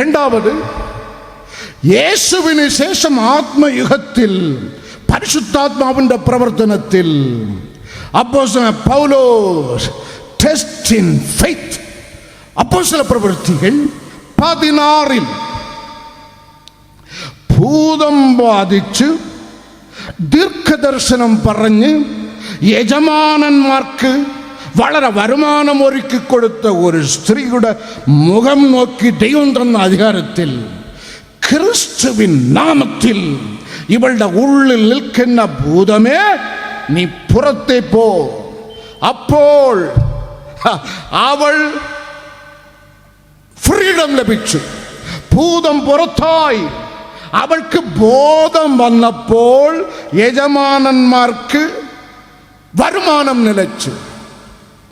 രണ്ടാമത്, യേശുവിന് ശേഷം ആത്മയുഗത്തിൽ പരിശുദ്ധാത്മാവിന്റെ പ്രവർത്തനത്തിൽ അപ്പോസ്തലൻ പൗലോസ് ടെസ്റ്റ് ഇൻ ഫെയ്ത്ത്, അപ്പോസ്തല പ്രവൃത്തികൾ 16 ഭൂതം ബാധിച്ച് ദീർഘദർശനം പറഞ്ഞ് യജമാനന്മാർക്ക് വളരെ വരുമാനം ഒരുക്കി കൊടുത്ത ഒരു സ്ത്രീയുടെ മുഖം നോക്കി ദൈവം തന്ന അധികാരത്തിൽ ക്രിസ്തുവിൻ നാമത്തിൽ ഇവളുടെ ഉള്ളിൽ നിൽക്കുന്ന ഭൂതമേ നീ പുറത്തേ പോ. അപ്പോൾ അവൾ ഫ്രീഡം ലഭിച്ചു, ഭൂതം പുറത്തായി. അവൾക്ക് ബോധം വന്നപ്പോൾ യജമാനന്മാർക്ക് വരുമാനം നിലച്ചു.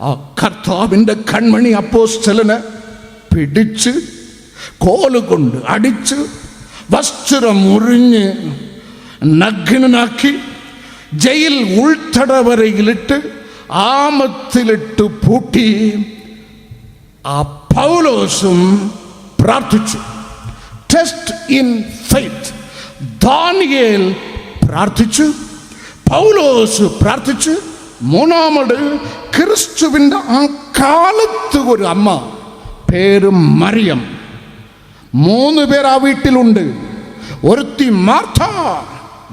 ആ കർത്താവിൻ്റെ കൺമണി അപ്പോസ്തലനെ പിടിച്ച് കോലുകൊണ്ട് അടിച്ച് വസ്ത്രം മുറിഞ്ഞ് നഗ്നനാക്കി ജയിൽ ഉൾത്തടവരയിലിട്ട് ആമത്തിലിട്ട് പൂട്ടി. ആ പൗലോസും പ്രാർത്ഥിച്ചു, ടെസ്റ്റ് ഇൻ ഫെയ്ത്ത്. ദാനിയേൽ പ്രാർത്ഥിച്ചു, പൗലോസ് പ്രാർത്ഥിച്ചു. മൂന്നാമത്, ക്രിസ്തുവിൻ്റെ ആ കാലത്ത് ഒരു അമ്മ, പേര് മറിയം. 3 പേർ ആ വീട്ടിലുണ്ട്. ഒരുത്തി മാർത്ത,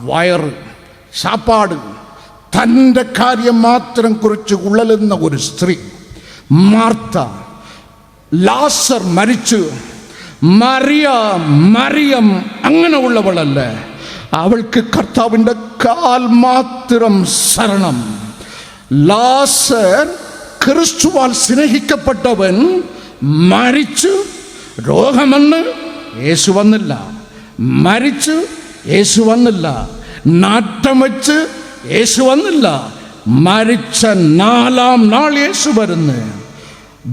വയറ്, സാപ്പാട്, തൻ്റെ കാര്യം മാത്രം കുറിച്ച് ഉള്ളലുന്ന ഒരു സ്ത്രീ മാർത്ത. ലാസർ മരിച്ചു. മറിയം അങ്ങനെ ഉള്ളവളല്ല, അവൾക്ക് കർത്താവിൻ്റെ കാൽ മാത്രം ശരണം. ലാസർ ക്രിസ്തുവാൽ സ്നേഹിക്കപ്പെട്ടവൻ മരിച്ചു. രോഗമെന്ന് യേശു വന്നില്ല, മരിച്ചു യേശു വന്നില്ല, നാട്ടം വെച്ച് യേശു വന്നില്ല, മരിച്ച 4-ാം നാൾ യേശു വരുന്നു.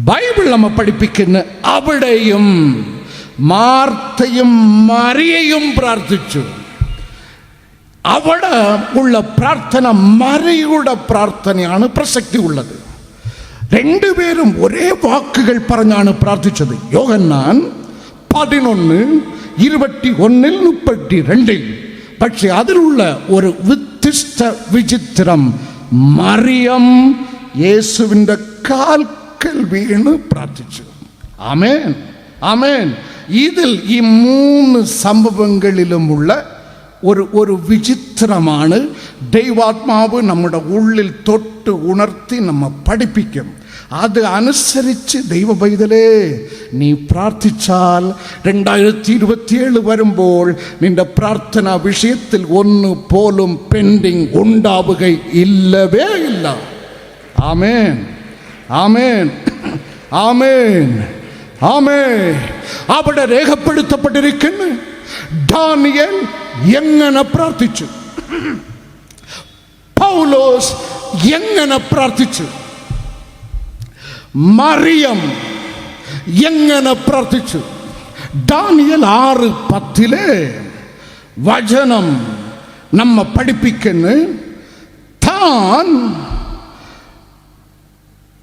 ബൈബിൾ നമ്മ പഠിപ്പിക്കുന്ന അവിടെയും മാർത്തയും മറിയയും പ്രാർത്ഥിച്ചു. അവിടെ ഉള്ള പ്രാർത്ഥന മറിയയുടെ പ്രാർത്ഥനയാണ് പ്രസക്തി ഉള്ളത്. 2 പേരും ഒരേ വാക്കുകൾ പറഞ്ഞാണ് പ്രാർത്ഥിച്ചത്. യോഹന്നാൻ 11:21-32. പക്ഷെ അതിലുള്ള ഒരു വ്യത്യസ്ത വിചിത്രം, മറിയം യേശുവിൻ്റെ കാൽക്കൽ വീണ് പ്രാർത്ഥിച്ചു. ആമേൻ, ആമേൻ. ഇതിൽ ഈ 3 സംഭവങ്ങളിലുമുള്ള ഒരു വിചിത്രമാണ്. ദൈവാത്മാവ് നമ്മുടെ ഉള്ളിൽ തൊട്ട് ഉണർത്തി നമ്മ പഠിപ്പിക്കും. അത് അനുസരിച്ച് ദൈവ പൈതലേ നീ പ്രാർത്ഥിച്ചാൽ 2027 വരുമ്പോൾ നിന്റെ പ്രാർത്ഥന വിഷയത്തിൽ ഒന്ന് പോലും പെൻഡിങ് ഉണ്ടാവുകയില്ലവേ ഇല്ല. ആമേൻ, ആമേൻ, ആമേൻ, ആമേൻ. അവിടെ രേഖപ്പെടുത്തപ്പെട്ടിരിക്കുന്നു ദാനിയേൽ എങ്ങനെ പ്രാർത്ഥിച്ചു, പൗലോസ് എങ്ങനെ പ്രാർത്ഥിച്ചു, മറിയം എങ്ങനെ പ്രാർത്ഥിച്ചു. ദാനിയേൽ 6:10 വചനം നമ്മ പഠിപ്പിക്കുന്നു, താൻ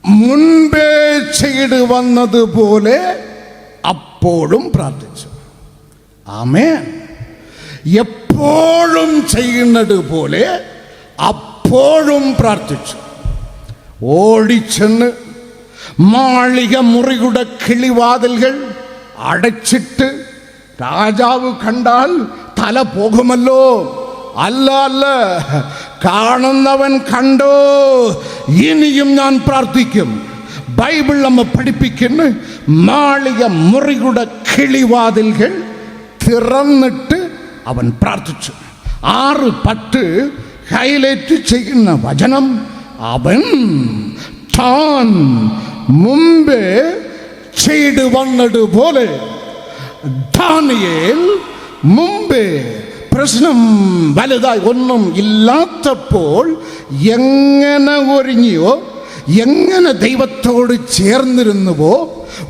മുൻപേ ചെയ്ത് വന്നതുപോലെ അപ്പോഴും പ്രാർത്ഥിച്ചു. ആമേൻ. എപ്പോഴും ചെയ്യുന്നത് പോലെ അപ്പോഴും പ്രാർത്ഥിച്ചു. ഓടിച്ചെന്ന് മാളിക മുറിയുടെ കിളിവാതിലുകൾ അടച്ചിട്ട് രാജാവ് കണ്ടാൽ തല പോകുമല്ലോ. അല്ല അല്ല, കാണുന്നവൻ കണ്ടോ, ഇനിയും ഞാൻ പ്രാർത്ഥിക്കും. ബൈബിൾ നമ്മ പഠിപ്പിക്കുന്നു, മാളിക മുറിയുടെ കിളിവാതിലുകൾ തുറന്നിട്ട് അവൻ പ്രാർത്ഥിച്ചു. 6:10 ഹൈലൈറ്റ് ചെയ്യുന്ന വചനം, അവൻ താൻ മുമ്പേ ചെയ്തു വന്നതുപോലെ. ദാനിയേൽ മുമ്പേ പ്രശ്നം വലുതായി ഒന്നും ഇല്ലാത്തപ്പോൾ എങ്ങനെ ഒരുങ്ങിയോ, എങ്ങനെ ദൈവത്തോട് ചേർന്നിരുന്നുവോ,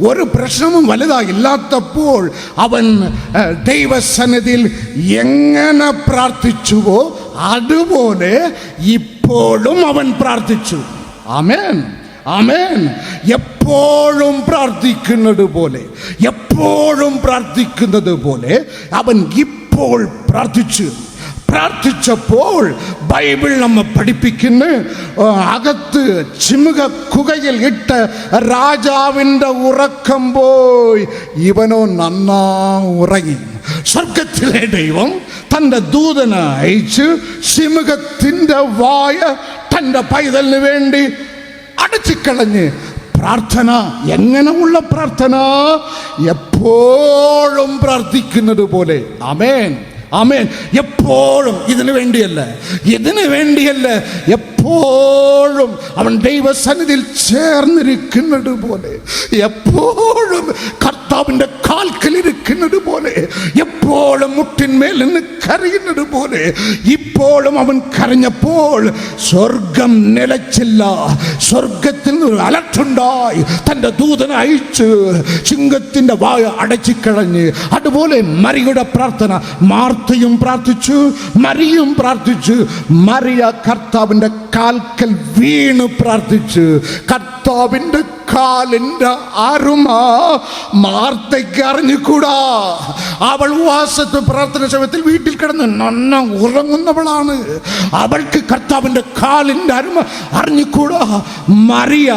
ഒരു പ്രശ്നവും വലുതായില്ലാത്തപ്പോൾ അവൻ ദൈവസന്നിധിയിൽ എങ്ങനെ പ്രാർത്ഥിച്ചുവോ അതുപോലെ ഇപ്പോഴും അവൻ പ്രാർത്ഥിച്ചു. ആമേൻ. ആമേൻ. എപ്പോഴും പ്രാർത്ഥിക്കുന്നത് പോലെ അവൻ ഇപ്പോൾ പ്രാർത്ഥിച്ചപ്പോൾ ബൈബിൾ നമ്മെ പഠിപ്പിക്കുന്നു, അകത്ത് ചിമുക കുകയിൽ ഇട്ട് രാജാവിൻ്റെ ഉറക്കം പോയി ഇവനോ നന്നാ ഉറങ്ങി. സ്വർഗത്തിലെ ദൈവം തൻ്റെ ദൂതനെ അയച്ച് സിംഹത്തിൻ്റെ വായ തൻ്റെ പൈതലിന് വേണ്ടി അടച്ചിക്കളഞ്ഞ്. പ്രാർത്ഥന എങ്ങനെയുള്ള പ്രാർത്ഥന? എപ്പോഴും പ്രാർത്ഥിക്കുന്നത് പോലെ. ആമേൻ, ആമേൻ. എപ്പോഴും ഇതിനു വേണ്ടിയല്ല, എപ്പോഴും അവൻ ദൈവസന്നിധിയിൽ ചേർന്നിരിക്കുന്നത് പോലെ, എപ്പോഴും കർത്താവിൻ്റെ കാൽക്കലിരിക്കുന്നത് പോലെ, എപ്പോഴും മുട്ടിന്മേൽ നിന്ന് കരയുന്നത് പോലെ. ഇപ്പോഴും അവൻ കരഞ്ഞപ്പോൾ സ്വർഗം നിലച്ചില്ല. സ്വർഗത്തിൽ നിന്ന് അലർട്ടുണ്ടായി. തൻ്റെ ദൂതനെ അയച്ച് സിംഹത്തിൻ്റെ വായ അടച്ചിക്കളഞ്ഞ്. അതുപോലെ മറിയുടെ പ്രാർത്ഥന. മാർത്തയും പ്രാർത്ഥിച്ചു, മറിയും പ്രാർത്ഥിച്ചു. മറിയ കർത്താവിൻ്റെ കാൽക്കൽ വീണ് പ്രാർത്ഥിച്ചു. കർത്താവിൻ്റെ കാലിൻ്റെ അരുമ മാർത്തയ്ക്ക് അറിഞ്ഞുകൂടാ. അവൾ ഉപവാസത്തെ പ്രാർത്ഥന സമയത്തിൽ വീട്ടിൽ കിടന്ന് നന്ന ഉറങ്ങുന്നവളാണ്. അവൾക്ക് കർത്താവിൻ്റെ കാലിൻ്റെ അരുമ അറിഞ്ഞുകൂടാ. മറിയ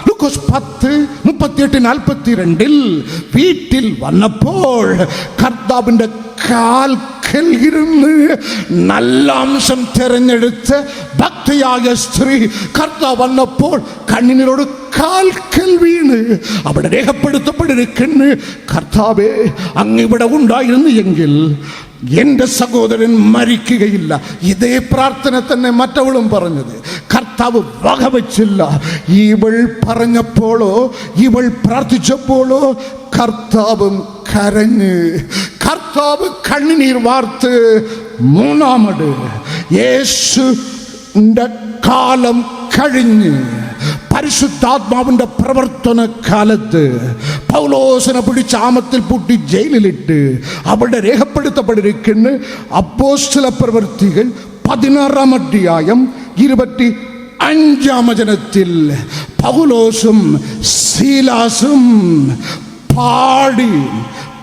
ലൂക്കോസ് 10:38-42 വീട്ടിൽ വന്നപ്പോൾ കർത്താവിൻ്റെ കാൽക്കൽ ഇരുന്ന് നല്ല അംശം തിരഞ്ഞെടുത്ത് ഭക്തിയായ സ്ത്രീ കർത്താവ് വന്നപ്പോൾ കണ്ണിനോട് കാൽക്കൽ വീണ് അവിടെ രേഖപ്പെടുത്തപ്പെട്ടിരിക്കുന്നു, കർത്താവേ, അങ്ങിവിടെ ഉണ്ടായിരുന്നു എങ്കിൽ എൻ്റെ സഹോദരൻ മരിക്കുകയില്ല. ഇതേ പ്രാർത്ഥന തന്നെ മറ്റവളും പറഞ്ഞത്. കർത്താവ് വകവച്ചില്ല. ഇവൾ പറഞ്ഞപ്പോഴോ ഇവൾ പ്രാർത്ഥിച്ചപ്പോഴോ കർത്താവും കരഞ്ഞ്, കർത്താവ് കണ്ണുനീർ വാർത്ത്. മൂന്നാമത് യേശുവിൻ്റെ കാലം കഴിഞ്ഞ് പരിശുദ്ധാത്മാവിൻ്റെ പ്രവർത്തന കാലത്ത് പൗലോസിനെ പിടിച്ച് ആമത്തിൽ പൂട്ടി ജയിലിലിട്ട് അവിടെ രേഖപ്പെടുത്തപ്പെട്ടിരിക്കുന്ന അപ്പോസ്തല പ്രവൃത്തികൾ 16-25 പൗലോസും സീലാസും പാടി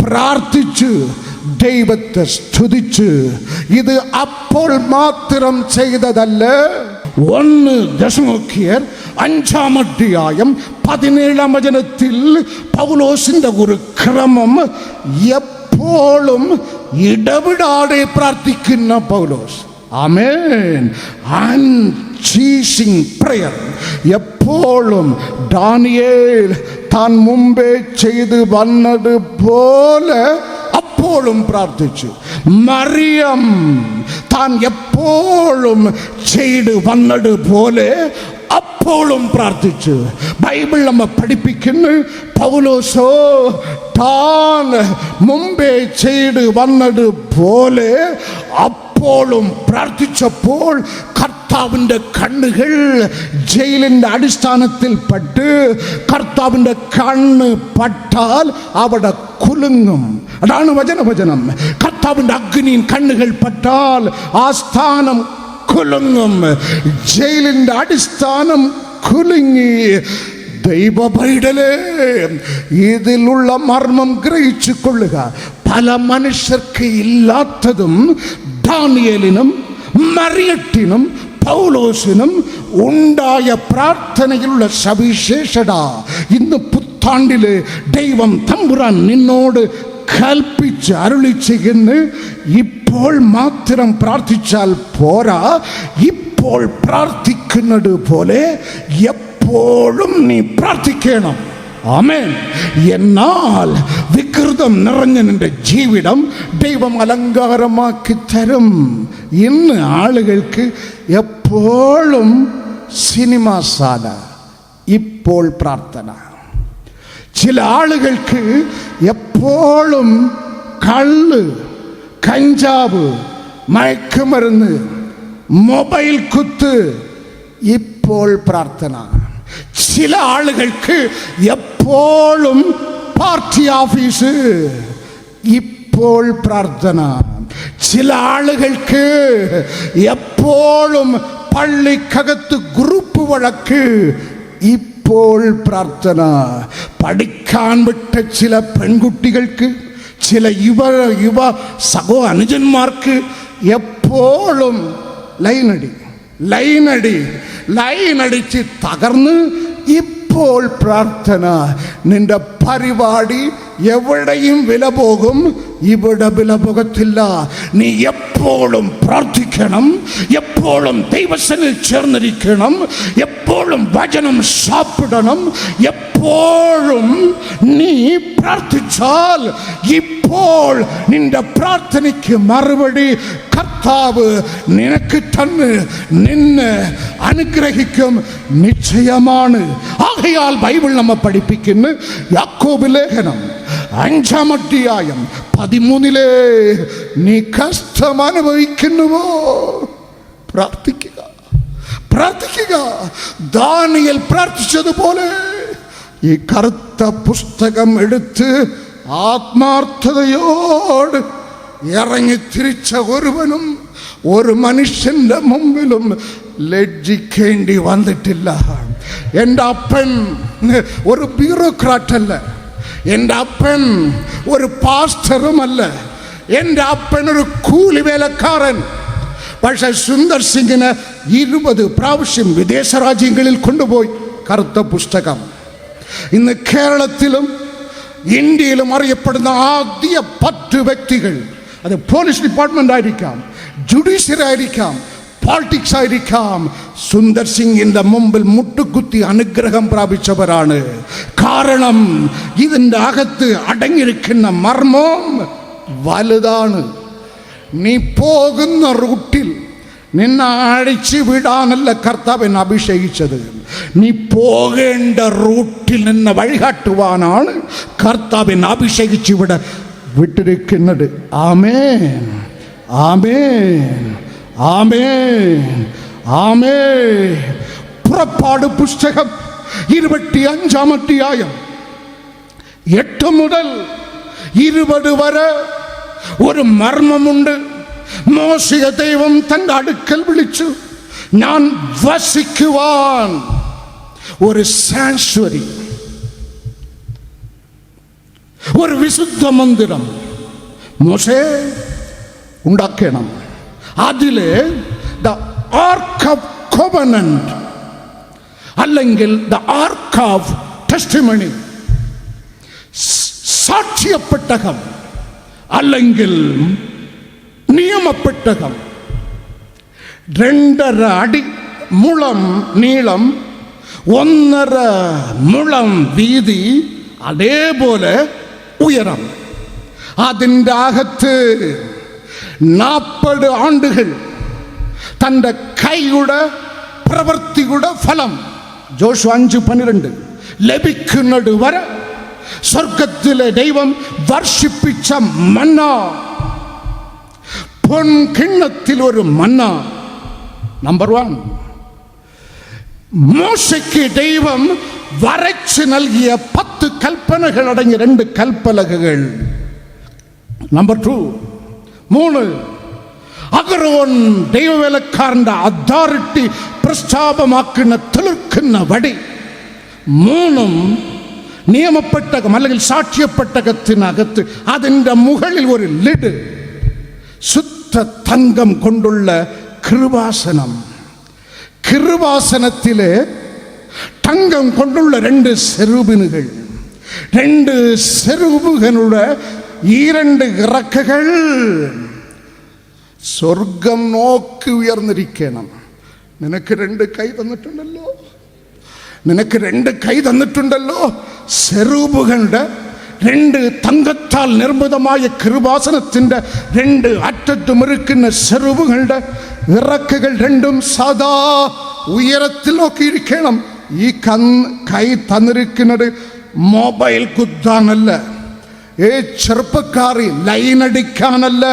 പ്രാർത്ഥിച്ച് ദൈവത്തെ സ്തുതിച്ച്. ഇത് അപ്പോൾ മാത്രം ചെയ്തതല്ല. 1 ദശലോക്കിയർ 5-17 പൗലോസിന്റെ ഒരു ക്രമം. എപ്പോഴും ഇടവിടാതെ പ്രാർത്ഥിക്കുന്ന പൗലോസ്. ആമേൻ. അൺചീസിങ് പ്രയർ. എപ്പോഴും ദാനിയേൽ താൻ മുമ്പേ ചെയ്ത് വന്നതുപോലെ അപ്പോഴും പ്രാർത്ഥിച്ചു. മറിയം താൻ എപ്പോഴും ചെയ്ത് വന്നതുപോലെ അപ്പോഴും പ്രാർത്ഥിച്ചു. ബൈബിൾ നമ്മെ പഠിപ്പിക്കുന്നു, പൗലോസോ താൻ മുമ്പേ ചെയ്ത് വന്നതുപോലെ അപ്പോഴും പ്രാർത്ഥിച്ചപ്പോൾ കർത്താവിൻ്റെ കണ്ണുകൾ ജയിലിൻ്റെ അടിസ്ഥാനത്തിൽ പെട്ട് കർത്താവിൻ്റെ കണ്ണ് പട്ടാൽ അവിടെ കുലുങ്ങും. അതാണ് വചനം. കർത്താവിൻ്റെ അഗ്നിയിൽ കണ്ണുകൾ പട്ടാൽ ആ സ്ഥാനം കുലുങ്ങും. ജയിലിൻ്റെ അടിസ്ഥാനം കുലുങ്ങി. ദൈവ പൈതലേ, ഇതിലുള്ള മർമ്മം ഗ്രഹിച്ചു കൊള്ളുക. പല മനുഷ്യർക്ക് ഇല്ലാത്തതും ദാനിയേലിനും മറിയത്തിനും പൗലോസിനും ഉണ്ടായ പ്രാർത്ഥനയിലുള്ള സവിശേഷത ഇന്ന് പുത്താണ്ടില് ദൈവം തമ്പുരാൻ നിന്നോട് കൽപ്പിച്ച് അരുളി ചെയ്യുന്നു. ഇപ്പോൾ മാത്രം പ്രാർത്ഥിച്ചാൽ പോരാ, ഇപ്പോൾ പ്രാർത്ഥിക്കുന്നത് പോലെ എപ്പോഴും നീ പ്രാർത്ഥിക്കണം. ആമേൻ. എന്നാൽ വികൃതം നിറഞ്ഞ നിന്റെ ജീവിതം ദൈവം അലങ്കാരമാക്കി തരും. ഇന്ന് ആളുകൾക്ക് എപ്പോഴും സിനിമാശാല, ഇപ്പോൾ പ്രാർത്ഥന. ചില ആളുകൾക്ക് എപ്പോഴും കള്ള്, കഞ്ചാവ്, മയക്കുമരുന്ന്, മൊബൈൽ കുത്ത്, ഇപ്പോൾ പ്രാർത്ഥന. ചില ആളുകൾക്ക് എപ്പോഴും പാർട്ടി ഓഫീസ്, ഇപ്പോൾ പ്രാർത്ഥന. ചില ആളുകൾക്ക് എപ്പോഴും പള്ളിക്കകത്ത് ഗ്രൂപ്പ് വഴക്ക്, ഇപ്പോൾ പ്രാർത്ഥന. പഠിക്കാൻ വിട്ട ചില പെൺകുട്ടികൾക്ക്, ചില യുവ അനുജന്മാർക്ക് എപ്പോഴും ലൈനടിച്ച് തകർന്ന് ഇപ്പോൾ പ്രാർത്ഥന. നിന്റെ പരിപാടി എവിടെയും വില പോകും, ഇവിടെ വില പോകത്തില്ല. നീ എപ്പോഴും പ്രാർത്ഥിക്കണം, എപ്പോഴും ദൈവസന്നിധിയിൽ ചേർന്നിരിക്കണം, എപ്പോഴും വചനം സാപ്പിടണം. എപ്പോഴും നീ പ്രാർത്ഥിച്ചാൽ ഇപ്പോൾ നിന്റെ പ്രാർത്ഥനയ്ക്ക് മറുപടി കർത്താവ് നിനക്ക് തന്ന് നിന്നെ അനുഗ്രഹിക്കും, നിശ്ചയമാണ്. ആകയാൽ ബൈബിൾ നമ്മെ പഠിപ്പിക്കുന്നു, യാക്കോബ് ലേഖനം 5-ാം അധ്യായം 13 നീ കഷ്ടം അനുഭവിക്കുന്നുവോ? പ്രാർത്ഥിക്കുക. ദാനിയേൽ പ്രാർത്ഥിച്ചതുപോലെ ഈ കറുത്ത പുസ്തകം എടുത്ത് ആത്മാർത്ഥതയോട് ഇറങ്ങി തിരിച്ച ഒരുവനും ഒരു മനുഷ്യന്റെ മുമ്പിലും ലജ്ജിക്കേണ്ടി വന്നിട്ടില്ല. എൻ്റെ അപ്പൻ ഒരു ബ്യൂറോക്രാറ്റ് അല്ല, എൻ്റെ അപ്പൻ ഒരു പാസ്റ്ററുമല്ല, എൻ്റെ അപ്പൻ ഒരു കൂലി വേലക്കാരൻ. പക്ഷെ സുന്ദർ സിംഗിന് 20 പ്രാവശ്യം വിദേശ രാജ്യങ്ങളിൽ കൊണ്ടുപോയി കറുത്ത പുസ്തകം. ഇന്ന് കേരളത്തിലും ഇന്ത്യയിലും അറിയപ്പെടുന്ന ആദ്യ 10 വ്യക്തികൾ, അത് പോലീസ് ഡിപ്പാർട്ട്മെന്റ് ആയിരിക്കാം, ജുഡീഷ്യറി ആയിരിക്കാം, പോളിറ്റിക്സ് ആയിരിക്കാം, സുന്ദർ സിംഗിന്റെ മുമ്പിൽ മുട്ടുകുത്തി അനുഗ്രഹം പ്രാപിച്ചവരാണ്. കാരണം ഇതിൻ്റെ അകത്ത് അടങ്ങിയിരിക്കുന്ന മർമ്മം വലുതാണ്. നീ പോകുന്ന റൂട്ടിൽ നിന്നെ അഴിച്ചു വിടാനല്ല കർത്താവിനെ അഭിഷേകിച്ചത്, നീ പോകേണ്ട റൂട്ടിൽ നിന്നെ വഴികാട്ടുവാനാണ് കർത്താവിനെ അഭിഷേകിച്ച് ഇവിടെ വിട്ടിരിക്കുന്നത്. ആമേൻ, ആമേൻ, ആമേൻ, ആമേൻ. പുറപ്പാട് പുസ്തകം 25-ാം അധ്യായം 8 മുതൽ 20 വരെ ഒരു മർമ്മമുണ്ട്. മോശയെ ദൈവം തന്റെ അടുക്കൽ വിളിച്ചു, ഞാൻ വസിക്കുവാൻ ഒരു സാങ്ച്വറി, ഒരു വിശുദ്ധ മന്ദിരം മോശേ ഉണ്ടാക്കണം. അതിലെ ദ ആർക്ക് ഓഫ് കോവനന്റ് അല്ലെങ്കിൽ ദ ആർക്ക് ഓഫ് ടെസ്റ്റിമണി, സാക്ഷ്യപ്പെട്ടകം അല്ലെങ്കിൽ നിയമപ്പെട്ടകം, 2.5 അടി മുളം നീളം, 1.5 മുളം വീതി, അതേപോലെ ഉയരം. അതിൻ്റെ അകത്ത് 40 ആണ്ടുകൾ തൻ്റെ കൈയുടെ പ്രവൃത്തിയുടെ ഫലം ജോഷുവ 5:12 ലഭിക്കുന്നത് വരെ സ്വർഗത്തിലെ ദൈവം വർഷിപ്പിച്ച മന്ന, പൊൻകിണ്ണത്തിൽ ഒരു മന്ന. നമ്പർ 1, മോശയ്ക്ക് ദൈവം വരച്ച് നൽകിയ 10 കൽപ്പനകൾ അടങ്ങിയ 2 കൽപ്പലകകൾ. നമ്പർ 2, 3, അഹരോൻ ദൈവവേലക്കാരന്റെ അതോറിറ്റി പ്രസ്താവമാക്കുന്ന തെളിർക്കുന്ന വടി. 3 നിയമപ്പെട്ടകം അല്ലെങ്കിൽ സാക്ഷ്യപ്പെട്ടകത്തിനകത്ത് അതിൻ്റെ മുകളിൽ ഒരു ലിഡ്, ശുദ്ധ തങ്കം കൊണ്ടുള്ള കൃപാസനം. കൃപാസനത്തിലെ തങ്കം കൊണ്ടുള്ള 2 സെരൂബിനുകൾ, 2 സെരൂബുകളുടെ ഈ 2 ഇറക്കകൾ സ്വർഗം നോക്കി ഉയർന്നിരിക്കണം. നിനക്ക് 2 കൈ തന്നിട്ടുണ്ടല്ലോ, നിനക്ക് 2 കൈ തന്നിട്ടുണ്ടല്ലോ. സെരൂബുകളുടെ 2 തങ്കത്താൽ നിർമ്മിതമായ കൃപാസനത്തിൻ്റെ 2 അറ്റത്തും ഇരിക്കുന്ന സെരൂബുകളുടെ ഇറക്കുകൾ 2 സദാ ഉയരത്തിൽ നോക്കിയിരിക്കണം. ഈ കൈ തന്നിരിക്കുന്നത് മൊബൈൽ കുത്താനല്ല, ചെറുപ്പക്കാരി ലൈനടിക്കാനല്ല.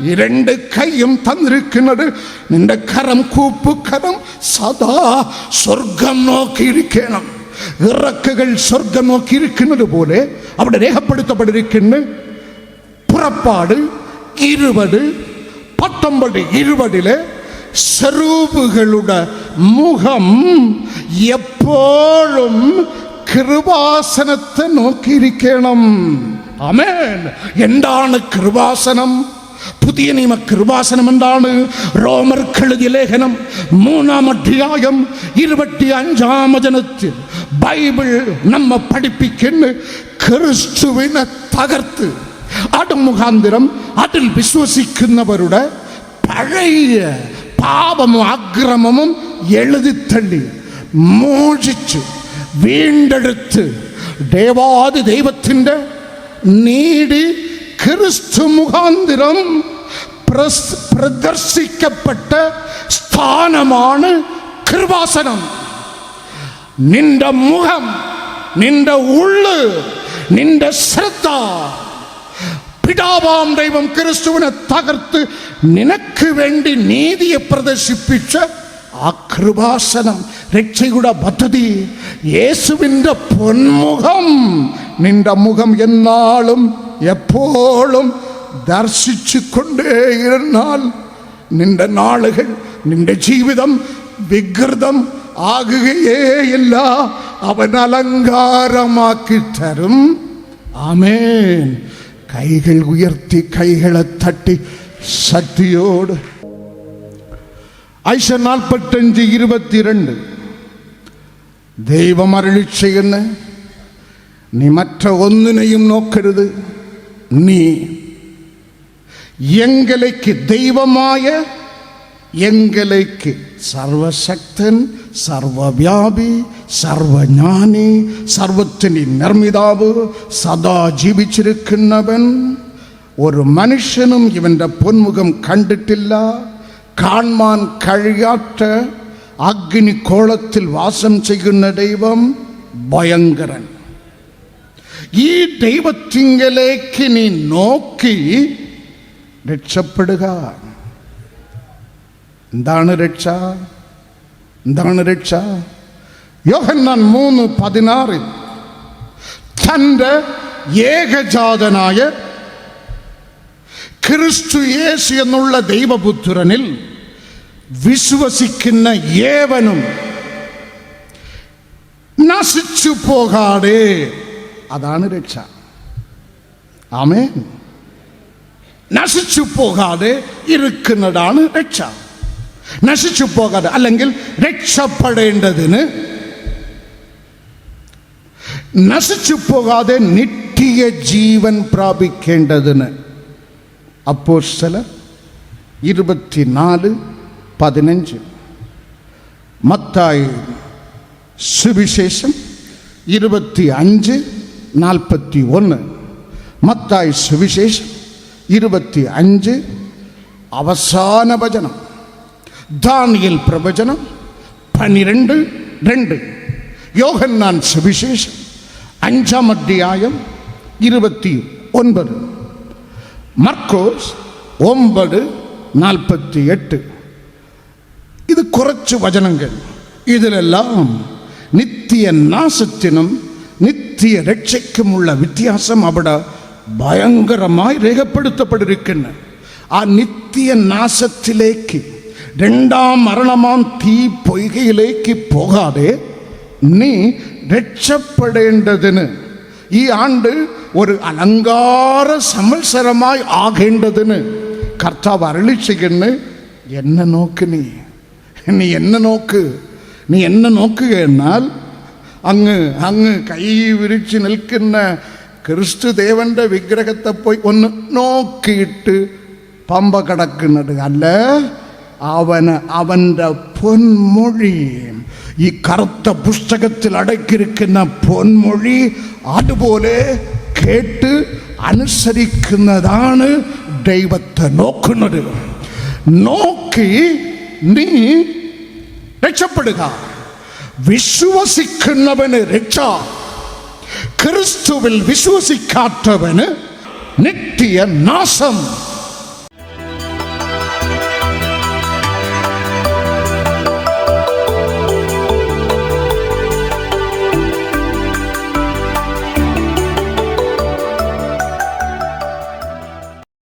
ഈ 2 കൈയും തന്നിരിക്കുന്നത് നിന്റെ കരം, കൂപ്പുകരം സദാ സ്വർഗം നോക്കിയിരിക്കണം. ഇറക്കുകൾ സ്വർഗം നോക്കിയിരിക്കുന്നത് പോലെ അവിടെ രേഖപ്പെടുത്തപ്പെട്ടിരിക്കുന്നു. പുറപ്പാട് 20:19-20 സ്വരൂപുകളുടെ മുഖം എപ്പോഴും കൃപാസനത്തെ നോക്കിയിരിക്കണം. ആമേൻ. എന്താണ് കൃപാസനം? പുതിയ നിയമ കൃപാസനം എന്താണ്? റോമർക്ക് എഴുതിയ ലേഖനം 3-ാം അധ്യായം 25-ാം വചനത്തിൽ ബൈബിൾ നമ്മെ പഠിപ്പിക്കുന്നു, ക്രിസ്തുവിനെ തകർത്ത് അത് മുഖാന്തരം അതിൽ വിശ്വസിക്കുന്നവരുടെ പഴയ പാപവും അക്രമവും എഴുതിത്തള്ളി മോചിച്ച് വീണ്ടെടുത്ത് ദേവാദി ദൈവത്തിൻ്റെ നീതി ക്രിസ്തു മുഖാന്തരം പ്രദർശിക്കപ്പെട്ട സ്ഥാനമാണ് കൃപാസനം. നിന്റെ മുഖം, നിന്റെ ഉള്ള്, നിന്റെ ശ്രദ്ധ പിതാവാം ദൈവം ക്രിസ്തുവിനെ തകർത്ത് നിനക്ക് വേണ്ടി നീതിയെ പ്രദർശിപ്പിച്ച ആ കൃപാസനം, രക്ഷയുടെ പദ്ധതി, യേശുവിൻ്റെ പൊന്മുഖം. നിന്റെ മുഖം എന്നാളും എപ്പോഴും ദർശിച്ചു കൊണ്ടേയിരുന്നാൽ നിന്റെ നാളുകൾ, നിന്റെ ജീവിതം വികൃതം ആകുകയേയില്ല. അവൻ അലങ്കാരമാക്കി തരും. ആമേൻ. കൈകൾ ഉയർത്തി, കൈകളെ തട്ടി ശക്തിയോട്. ഐശ 45:22 ദൈവം അരുളി ചെയ്യുന്ന, നീ മറ്റ ഒന്നിനെയും നോക്കരുത്, നീ എങ്കലേക്ക് ദൈവമായ എങ്കലേക്ക് സർവശക്തൻ, സർവവ്യാപി, സർവജ്ഞാനി, സർവത്തിന് നിർമ്മിതാവ്, സദാ ജീവിച്ചിരിക്കുന്നവൻ, ഒരു മനുഷ്യനും ഇവൻ്റെ പൊന്മുഖം കണ്ടിട്ടില്ല, കാണാൻ കഴിയാത്ത അഗ്നികോളത്തിൽ വാസം ചെയ്യുന്ന ദൈവം ഭയങ്കരൻ. ഈ ദൈവത്തിങ്കലേക്ക് നീ നോക്കി രക്ഷപ്പെടുക. എന്താണ് രക്ഷ? എന്താണ് രക്ഷ? യോഹന്നാൻ 3:16 തൻ്റെ ഏകജാതനായ ക്രിസ്തു യേശു എന്നുള്ള ദൈവപുത്രനിൽ വിശ്വസിക്കുന്ന ഏവനും നശിച്ചു പോകാതെ, അതാണ് രക്ഷ. ആമേൻ. നശിച്ചു പോകാതെ ഇരിക്കുന്നതാണ് രക്ഷ. നശിച്ചു പോകാതെ, അല്ലെങ്കിൽ രക്ഷപ്പെടേണ്ടതിന്, നശിച്ചു പോകാതെ നിത്യ ജീവൻ പ്രാപിക്കേണ്ടതിന്. അപ്പോസ്തലർ 24:15. മത്തായി സുവിശേഷം 25:41. മത്തായി സുവിശേഷം 25 അവസാന വചനം. ദാനിയേൽ പ്രവചനം 12:2. യോഹന്നാൻ സുവിശേഷം 5-ാം അധ്യായം 29. മർക്കോസ് 9:48. ഇത് കുറച്ച് വചനങ്ങൾ. ഇതിലെല്ലാം നിത്യനാശത്തിനും നിത്യ രക്ഷയ്ക്കുമുള്ള വ്യത്യാസം അവിടെ ഭയങ്കരമായി രേഖപ്പെടുത്തപ്പെട്ടിരിക്കുന്നു. ആ നിത്യനാശത്തിലേക്ക്, രണ്ടാം മരണമാം തീ പൊയ്കയിലേക്ക് പോകാതെ നീ രക്ഷപ്പെടേണ്ടതിന്, ഈ ആണ്ട് ഒരു അലങ്കാര സംവത്സരമായി ആകേണ്ടതിന് കർത്താവ് അരുളി ചെയ്യുന്നു, എന്നെ നോക്ക്. നീ എന്നെ നോക്ക്. നീ എന്നെ നോക്കുക എന്നാൽ അങ്ങ് കൈ വിരിച്ച് നിൽക്കുന്ന ക്രിസ്തുദേവന്റെ വിഗ്രഹത്തെ പോയി ഒന്ന് നോക്കിയിട്ട് പമ്പ കിടക്കുന്നത് അല്ല, അവൻ്റെ പൊന്മൊഴി, ഈ കറുത്ത പുസ്തകത്തിൽ അടക്കിയിരിക്കുന്ന പൊന്മൊഴി അതുപോലെ കേട്ട് അനുസരിക്കുന്നതാണ് ദൈവത്തെ നോക്കുന്നത്. നോക്കി നീ രക്ഷപ്പെടുക. വിശ്വസിക്കുന്നവന് രക്ഷ, ക്രിസ്തുവിൽ വിശ്വസിക്കാത്തവന് നിത്യ നാശം.